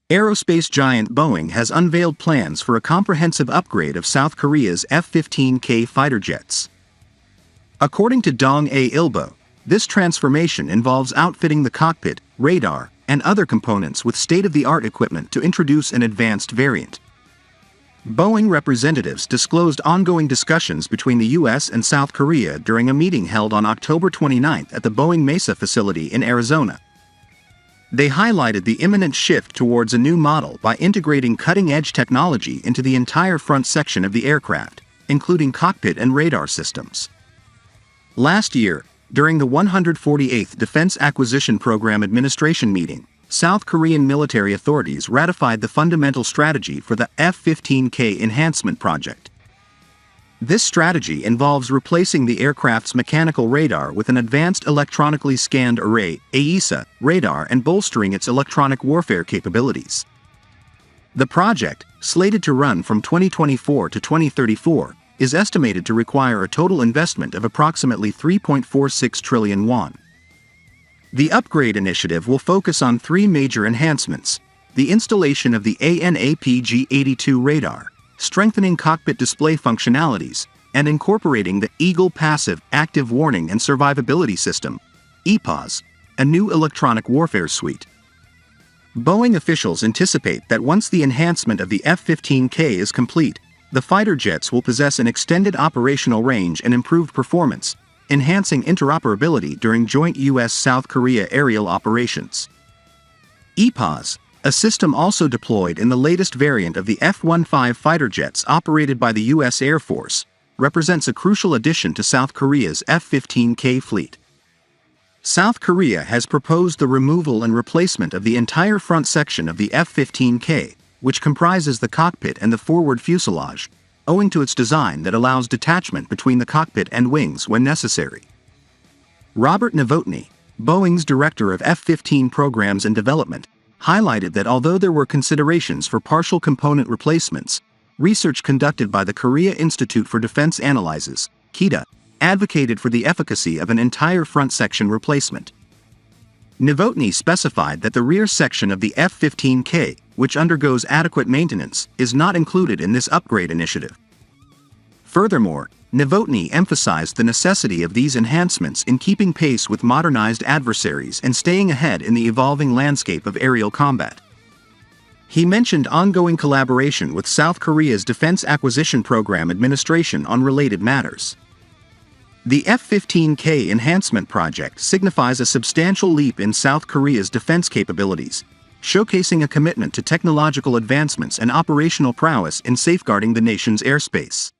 Aerospace giant Boeing has unveiled plans for a comprehensive upgrade of South Korea's F-15K fighter jets. According to Dong A. Ilbo, this transformation involves outfitting the cockpit, radar, and other components with state-of-the-art equipment to introduce an advanced variant. Boeing representatives disclosed ongoing discussions between the U.S. and South Korea during a meeting held on October 29 at the Boeing Mesa facility in Arizona. They highlighted the imminent shift towards a new model by integrating cutting-edge technology into the entire front section of the aircraft, including cockpit and radar systems. Last year, during the 148th Defense Acquisition Program Administration meeting, South Korean military authorities ratified the fundamental strategy for the F-15K Enhancement Project. This strategy involves replacing the aircraft's mechanical radar with an Advanced Electronically Scanned Array (AESA) radar and bolstering its electronic warfare capabilities. The project, slated to run from 2024 to 2034, is estimated to require a total investment of approximately 3.46 trillion won. The upgrade initiative will focus on three major enhancements: the installation of the ANAPG-82 radar, strengthening cockpit display functionalities, and incorporating the Eagle Passive Active Warning and Survivability System (EPAWS), a new electronic warfare suite. Boeing officials anticipate that once the enhancement of the F-15K is complete, the fighter jets will possess an extended operational range and improved performance, enhancing interoperability during joint U.S.-South Korea aerial operations. EPAWS, a system also deployed in the latest variant of the F-15 fighter jets operated by the U.S. Air Force, represents a crucial addition to South Korea's F-15K fleet. South Korea has proposed the removal and replacement of the entire front section of the F-15K, which comprises the cockpit and the forward fuselage, owing to its design that allows detachment between the cockpit and wings when necessary. Robert Novotny, Boeing's director of F-15 programs and development, highlighted that although there were considerations for partial component replacements, research conducted by the Korea Institute for Defense Analyses, KIDA, advocated for the efficacy of an entire front section replacement. Novotny specified that the rear section of the F-15K, which undergoes adequate maintenance, is not included in this upgrade initiative. Furthermore, Novotny emphasized the necessity of these enhancements in keeping pace with modernized adversaries and staying ahead in the evolving landscape of aerial combat. He mentioned ongoing collaboration with South Korea's Defense Acquisition Program Administration on related matters. The F-15K Enhancement Project signifies a substantial leap in South Korea's defense capabilities, showcasing a commitment to technological advancements and operational prowess in safeguarding the nation's airspace.